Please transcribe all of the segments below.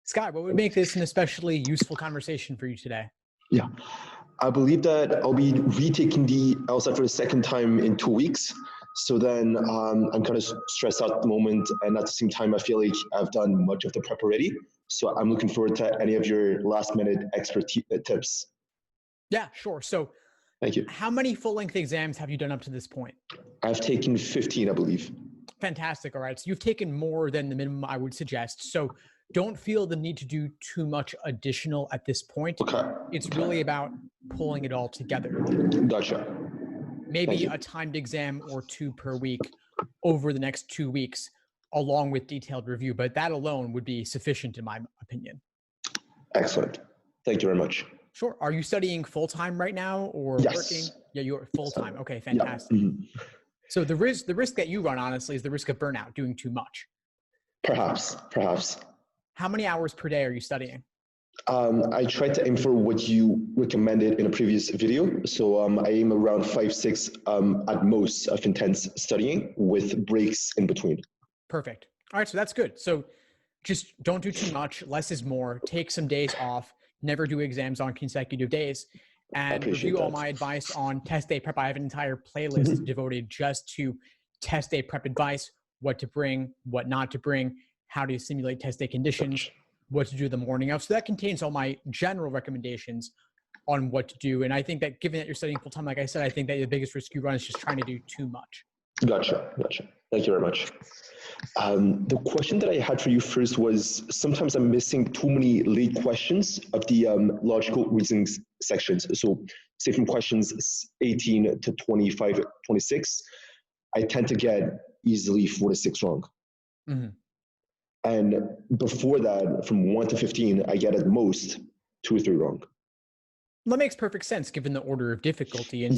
Scott, what would make this an especially useful conversation for you today? Yeah, I believe that I'll be retaking the LSAT for the second time in 2 weeks. So then I'm kind of stressed out at the moment, and at the same time, I feel like I've done much of the prep already. So I'm looking forward to any of your last-minute expert tips. Yeah, sure. So Thank you. How many full-length exams have you done up to this point? I've taken 15, I believe. Fantastic. All right. So you've taken more than the minimum I would suggest. So don't feel the need to do too much additional at this point. Okay. It's really about pulling it all together. Gotcha. Maybe a timed exam or two per week over the next 2 weeks, along with detailed review. But that alone would be sufficient, in my opinion. Excellent. Thank you very much. Sure. Are you studying full-time right now or working? Yeah, you're full-time. Okay, fantastic. Yeah. Mm-hmm. So the risk that you run, honestly, is the risk of burnout, doing too much. Perhaps. How many hours per day are you studying? I tried to aim for what you recommended in a previous video. So I aim around 5-6 at most of intense studying with breaks in between. Perfect. All right, so that's good. So just don't do too much. Less is more. Take some days off. Never do exams on consecutive days. And review all my advice on test day prep. I have an entire playlist devoted just to test day prep advice, what to bring, what not to bring, how to simulate test day conditions, what to do the morning of. So that contains all my general recommendations on what to do. And I think that given that you're studying full time, like I said, I think that the biggest risk you run is just trying to do too much. Gotcha. Thank you very much. The question that I had for you first was, sometimes I'm missing too many late questions of the logical reasoning sections. So say from questions 18 to 25, 26, I tend to get easily 4 to 6 wrong. Mm-hmm. And before that, from 1 to 15, I get at most 2 or 3 wrong. That makes perfect sense given the order of difficulty. And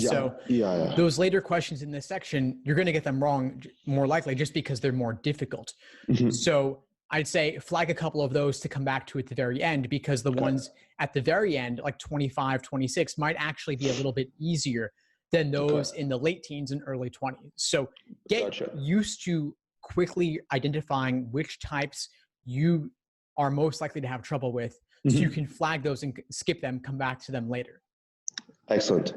those later questions in this section, you're going to get them wrong more likely just because they're more difficult. Mm-hmm. So I'd say flag a couple of those to come back to at the very end, because the ones at the very end, like 25, 26, might actually be a little bit easier than those in the late teens and early 20s. So get used to quickly identifying which types you are most likely to have trouble with. So you can flag those and skip them, come back to them later. Excellent.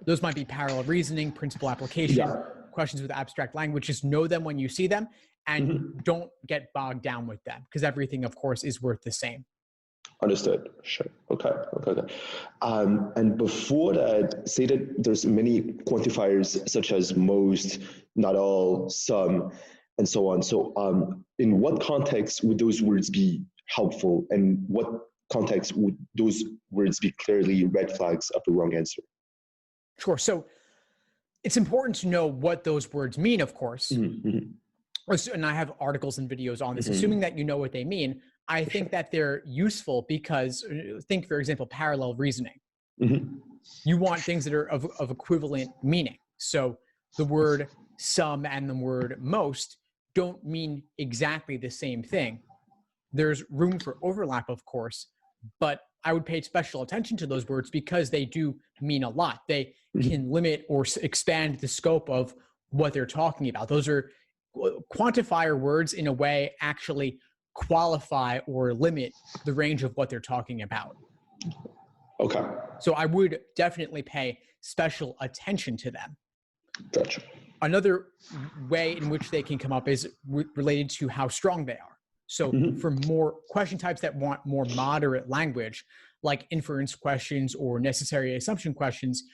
Those might be parallel reasoning, principal application, questions with abstract language. Just know them when you see them and don't get bogged down with them, because everything, of course, is worth the same. Understood. Sure. Okay. And before that, say that there's many quantifiers such as most, not all, some, and so on. So in what context would those words be helpful, and what context would those words be clearly red flags of the wrong answer? Sure. So it's important to know what those words mean, of course. Mm-hmm. And I have articles and videos on this. Assuming that you know what they mean, I think that they're useful because, think, for example, parallel reasoning. Mm-hmm. You want things that are of equivalent meaning. So the word some and the word most don't mean exactly the same thing. There's room for overlap, of course, but I would pay special attention to those words because they do mean a lot. They can limit or expand the scope of what they're talking about. Those are quantifier words, in a way, actually qualify or limit the range of what they're talking about. Okay. So I would definitely pay special attention to them. Gotcha. Another way in which they can come up is related to how strong they are. So for more question types that want more moderate language, like inference questions or necessary assumption questions,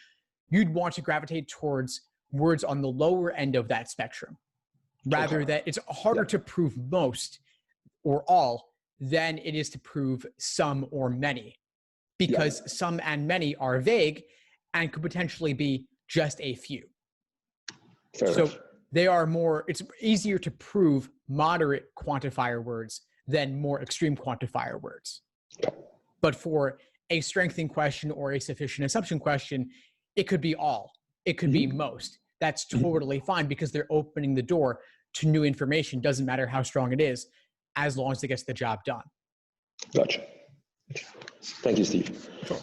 you'd want to gravitate towards words on the lower end of that spectrum. Rather that it's harder to prove most or all than it is to prove some or many, because some and many are vague and could potentially be just a few. Fair enough. It's easier to prove moderate quantifier words than more extreme quantifier words. But for a strengthening question or a sufficient assumption question, it could be all. It could be most. That's totally fine, because they're opening the door to new information. Doesn't matter how strong it is, as long as it gets the job done. Gotcha. Thank you, Steve. Sure.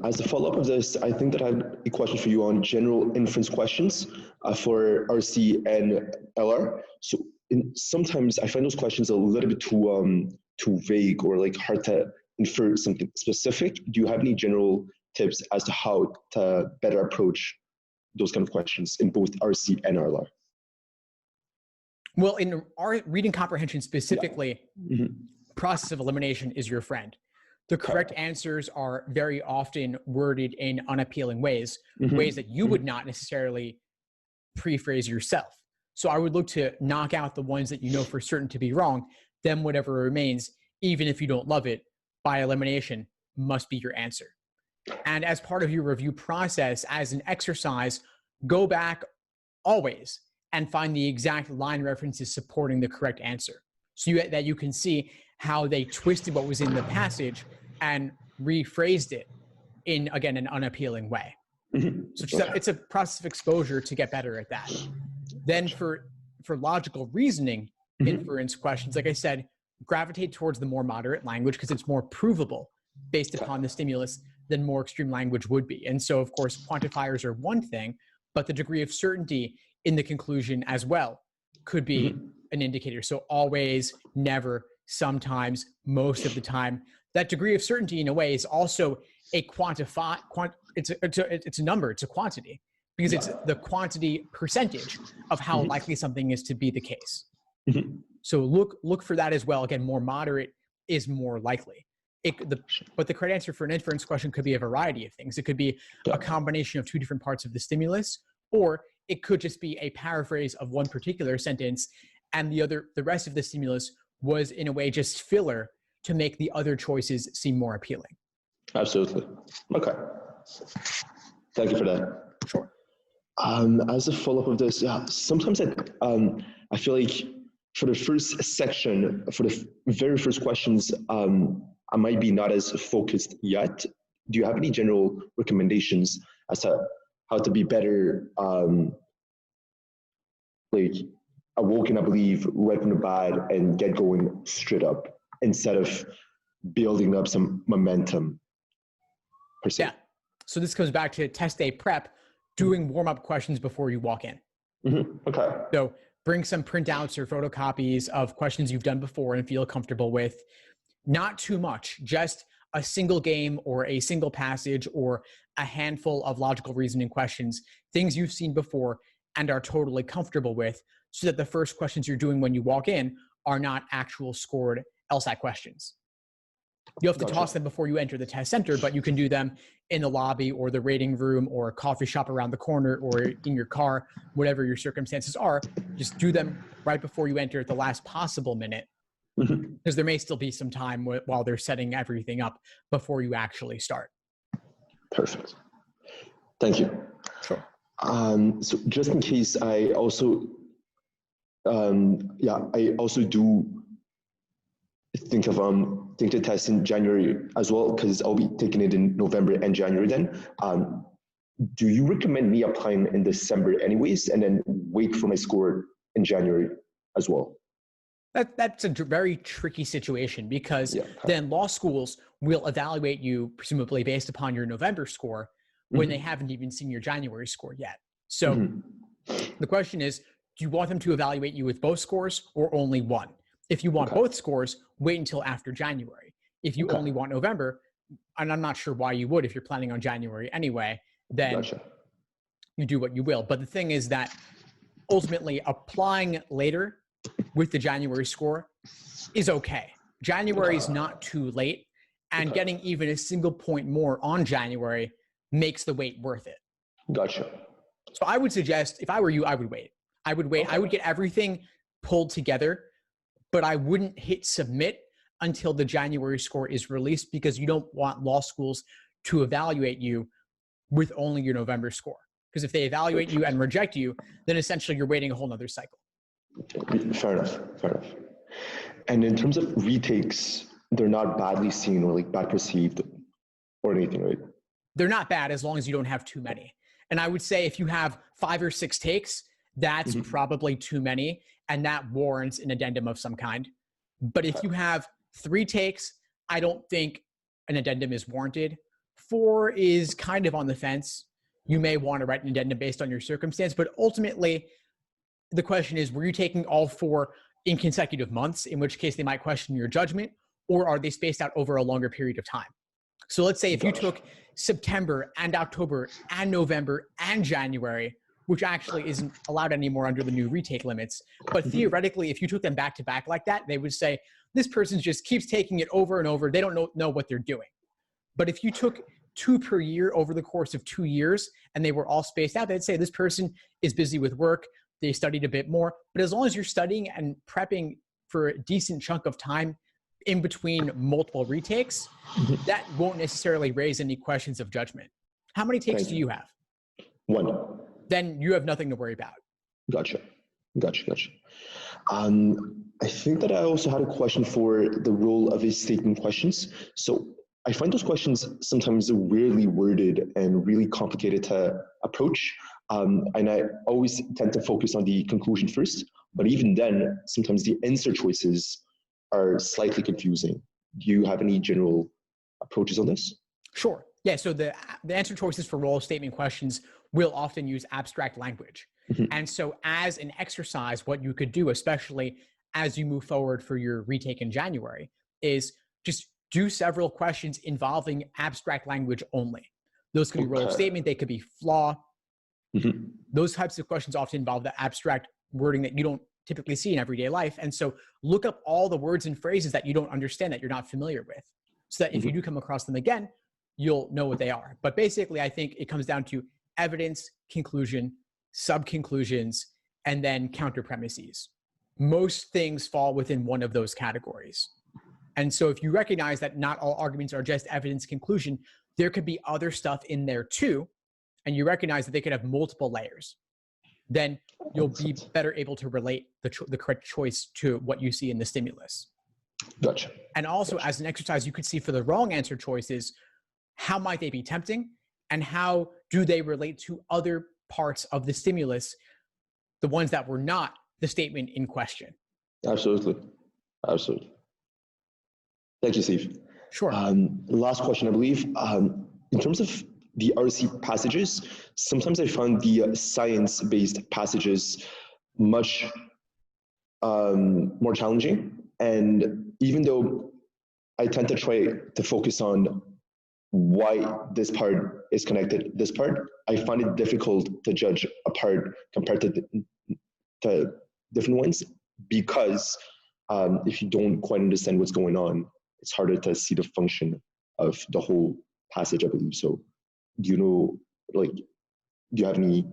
As a follow-up of this, I think that I have a question for you on general inference questions for RC and LR. So sometimes I find those questions a little bit too vague or like hard to infer something specific. Do you have any general tips as to how to better approach those kind of questions in both RC and RLR? Well, in our reading comprehension specifically, process of elimination is your friend. The correct answers are very often worded in unappealing ways, ways that you would not necessarily pre-phrase yourself. So I would look to knock out the ones that you know for certain to be wrong, then whatever remains, even if you don't love it, by elimination, must be your answer. And as part of your review process, as an exercise, go back always and find the exact line references supporting the correct answer, so that you can see how they twisted what was in the passage and rephrased it in, again, an unappealing way. So it's a process of exposure to get better at that. Then for logical reasoning inference questions, like I said, gravitate towards the more moderate language because it's more provable based upon the stimulus than more extreme language would be. And so, of course, quantifiers are one thing, but the degree of certainty in the conclusion as well could be an indicator. So always, never, sometimes, most of the time. That degree of certainty in a way is also a it's a number, it's a quantity, because it's the quantity percentage of how likely something is to be the case. So look for that as well. Again, more moderate is more likely. But the correct answer for an inference question could be a variety of things. It could be a combination of two different parts of the stimulus, or it could just be a paraphrase of one particular sentence, and the rest of the stimulus was in a way just filler to make the other choices seem more appealing. Absolutely. Okay. Thank you for that. Sure. As a follow-up of this, sometimes I feel like for the first section, for the very first questions, I might be not as focused yet. Do you have any general recommendations as to how to be better, like awoken, I believe, right from the bat and get going straight up instead of building up some momentum per se? Yeah. So this comes back to test day prep, doing warm-up questions before you walk in. Okay. So bring some printouts or photocopies of questions you've done before and feel comfortable with. Not too much, just a single game or a single passage or a handful of logical reasoning questions, things you've seen before and are totally comfortable with, so that the first questions you're doing when you walk in are not actual scored LSAT questions. You have to toss them before you enter the test center, but you can do them in the lobby or the rating room or a coffee shop around the corner or in your car, whatever your circumstances are. Just do them right before you enter at the last possible minute, because there may still be some time while they're setting everything up before you actually start. Perfect. Thank you. Sure. So just in case, I also do think to test in January as well, because I'll be taking it in November and January then. Do you recommend me applying in December anyways, and then wait for my score in January as well? That's a very tricky situation, because then law schools will evaluate you presumably based upon your November score when they haven't even seen your January score yet. So the question is, do you want them to evaluate you with both scores or only one? If you want both scores, wait until after January. If you only want November, and I'm not sure why you would if you're planning on January anyway, then you do what you will. But the thing is that ultimately applying later with the January score is okay. January is not too late, and getting even a single point more on January makes the wait worth it. Gotcha. So I would suggest, if I were you, I would wait. I would wait. I would get everything pulled together, but I wouldn't hit submit until the January score is released, because you don't want law schools to evaluate you with only your November score. Because if they evaluate you and reject you, then essentially you're waiting a whole nother cycle. Fair enough. And in terms of retakes, they're not badly seen or like bad perceived or anything, right? They're not bad as long as you don't have too many. And I would say if you have 5 or 6 takes, that's probably too many, and that warrants an addendum of some kind. But if you have 3 takes, I don't think an addendum is warranted. 4 is kind of on the fence. You may want to write an addendum based on your circumstance, but ultimately the question is, were you taking all 4 in consecutive months, in which case they might question your judgment, or are they spaced out over a longer period of time? So let's say if you took September and October and November and January, which actually isn't allowed anymore under the new retake limits, but theoretically, if you took them back to back like that, they would say, this person just keeps taking it over and over. They don't know what they're doing. But if you took 2 per year over the course of 2 years and they were all spaced out, they'd say this person is busy with work. They studied a bit more. But as long as you're studying and prepping for a decent chunk of time in between multiple retakes, that won't necessarily raise any questions of judgment. How many takes do you have? 1. Then you have nothing to worry about. Gotcha. I think that I also had a question for the role of statement questions. So I find those questions sometimes weirdly worded and really complicated to approach. And I always tend to focus on the conclusion first, but even then, sometimes the answer choices are slightly confusing. Do you have any general approaches on this? Sure. Yeah, so the answer choices for role of statement questions will often use abstract language. And so as an exercise, what you could do, especially as you move forward for your retake in January, is just do several questions involving abstract language only. Those could be role of statement, they could be flaw. Those types of questions often involve the abstract wording that you don't typically see in everyday life. And so look up all the words and phrases that you don't understand, that you're not familiar with, so that if you do come across them again, you'll know what they are. But basically, I think it comes down to evidence, conclusion, sub-conclusions, and then counter premises. Most things fall within one of those categories. And so if you recognize that not all arguments are just evidence, conclusion, there could be other stuff in there too, and you recognize that they could have multiple layers, then you'll be better able to relate the correct choice to what you see in the stimulus. Gotcha. And also, as an exercise, you could see for the wrong answer choices, how might they be tempting, and how do they relate to other parts of the stimulus, the ones that were not the statement in question. Absolutely. Thank you, Steve. Sure. Last question, I believe. In terms of the RC passages, sometimes I find the science-based passages much more challenging. And even though I tend to try to focus on why this part is connected, this part, I find it difficult to judge a part compared to different ones, because if you don't quite understand what's going on, it's harder to see the function of the whole passage, I believe. So do you have any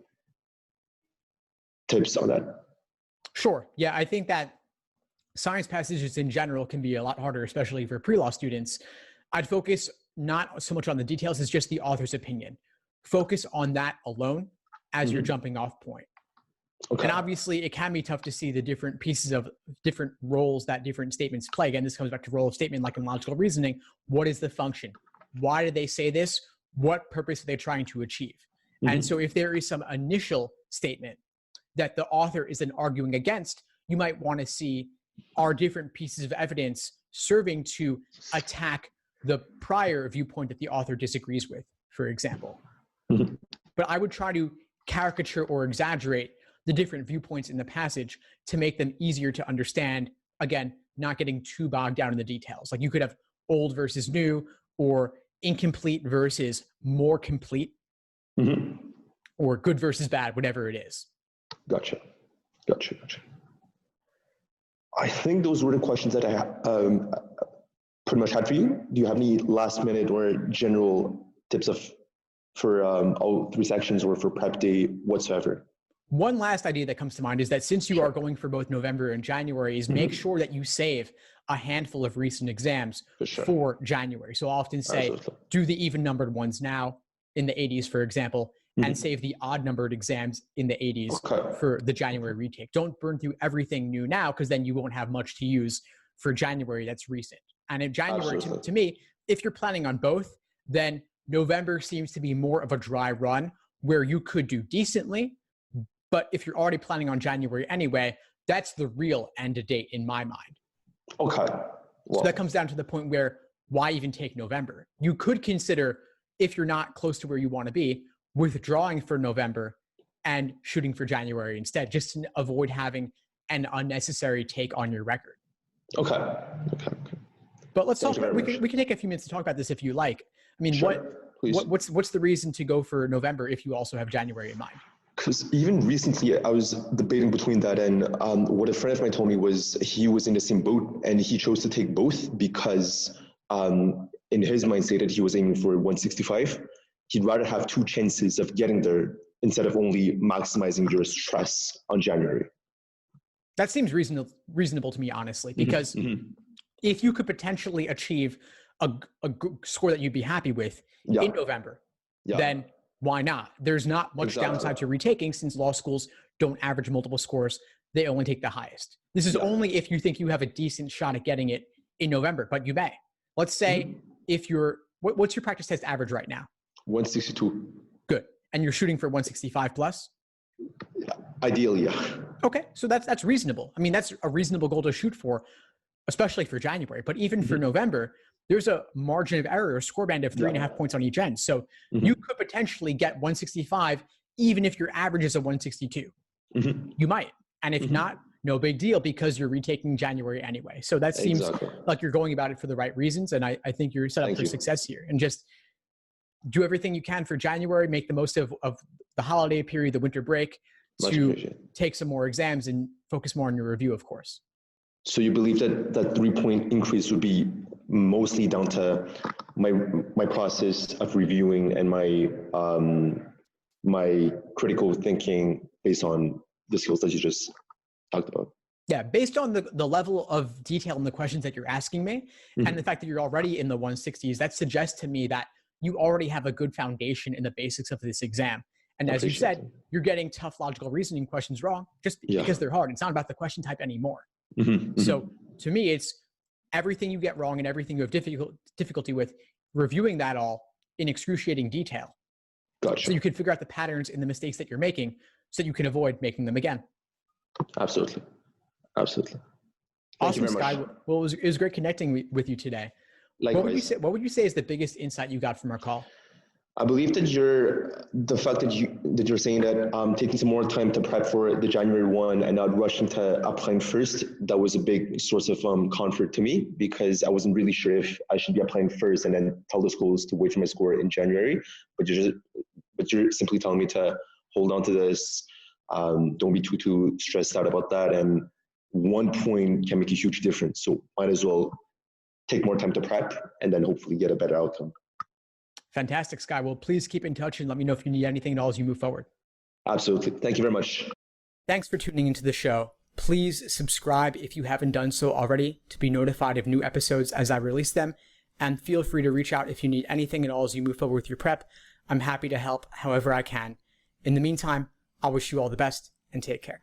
tips on that? Sure. Yeah, I think that science passages in general can be a lot harder, especially for pre-law students. I'd focus not so much on the details as just the author's opinion. Focus on that alone as your jumping off point. Okay. And obviously it can be tough to see the different pieces of different roles that different statements play. Again, this comes back to role of statement, like in logical reasoning. What is the function? Why did they say this? What purpose are they trying to achieve? And so if there is some initial statement that the author is then arguing against, you might want to see, are different pieces of evidence serving to attack the prior viewpoint that the author disagrees with, for example. But I would try to caricature or exaggerate the different viewpoints in the passage to make them easier to understand. Again, not getting too bogged down in the details. Like you could have old versus new, or incomplete versus more complete, or good versus bad, whatever it is. Gotcha. I think those were the questions that I pretty much had for you. Do you have any last minute or general tips for all 3 sections or for prep day whatsoever? One last idea that comes to mind is that since you are going for both November and January, is make sure that you save a handful of recent exams for January. So I'll often say, do the even numbered ones now in the 80s, for example, and save the odd numbered exams in the 80s for the January retake. Don't burn through everything new now, because then you won't have much to use for January that's recent. And in January, to me, if you're planning on both, then November seems to be more of a dry run where you could do decently. But if you're already planning on January anyway, that's the real end date in my mind. Okay. So that comes down to the point where why even take November? You could consider, if you're not close to where you want to be, withdrawing for November and shooting for January instead, just to avoid having an unnecessary take on your record. Okay. But let's talk. We can take a few minutes to talk about this if you like. I mean, Sure, what's the reason to go for November if you also have January in mind? Because even recently, I was debating between that and what a friend of mine told me was he was in the same boat and he chose to take both because in his mind stated he was aiming for 165. He'd rather have 2 chances of getting there instead of only maximizing your stress on January. That seems reasonable to me, honestly, because if you could potentially achieve a score that you'd be happy with in November, then why not? There's not much downside to retaking since law schools don't average multiple scores. They only take the highest. This is only if you think you have a decent shot at getting it in November, but you may. Let's say if you're, what's your practice test average right now? 162. Good. And you're shooting for 165 plus? Ideally, yeah. Okay. So that's reasonable. I mean, that's a reasonable goal to shoot for, especially for January. But even for November, there's a margin of error, a score band of 3.5 points on each end. So you could potentially get 165, even if your average is a 162. You might. And if not, no big deal because you're retaking January anyway. So that seems like you're going about it for the right reasons. And I think you're set up for success here. And just do everything you can for January, make the most of the holiday period, the winter break, to take some more exams and focus more on your review, of course. So you believe that that 3-point increase would be mostly down to my process of reviewing and my critical thinking based on the skills that you just talked about? Yeah, based on the level of detail in the questions that you're asking me and the fact that you're already in the 160s, that suggests to me that you already have a good foundation in the basics of this exam. And as you said, you're getting tough logical reasoning questions wrong just because they're hard. It's not about the question type anymore. So to me, it's everything you get wrong and everything you have difficulty with, reviewing that all in excruciating detail. So you can figure out the patterns in the mistakes that you're making so that you can avoid making them again. Absolutely. Awesome, Sky. Well, it was great connecting with you today. Likewise. What would you say is the biggest insight you got from our call? I believe that the fact that you're saying that taking some more time to prep for the January 1 and not rushing to applying first, that was a big source of comfort to me because I wasn't really sure if I should be applying first and then tell the schools to wait for my score in January. But you're simply telling me to hold on to this. Don't be too stressed out about that. And 1 point can make a huge difference. So might as well take more time to prep and then hopefully get a better outcome. Fantastic, Sky. Well, please keep in touch and let me know if you need anything at all as you move forward. Absolutely. Thank you very much. Thanks for tuning into the show. Please subscribe if you haven't done so already to be notified of new episodes as I release them. And feel free to reach out if you need anything at all as you move forward with your prep. I'm happy to help however I can. In the meantime, I wish you all the best and take care.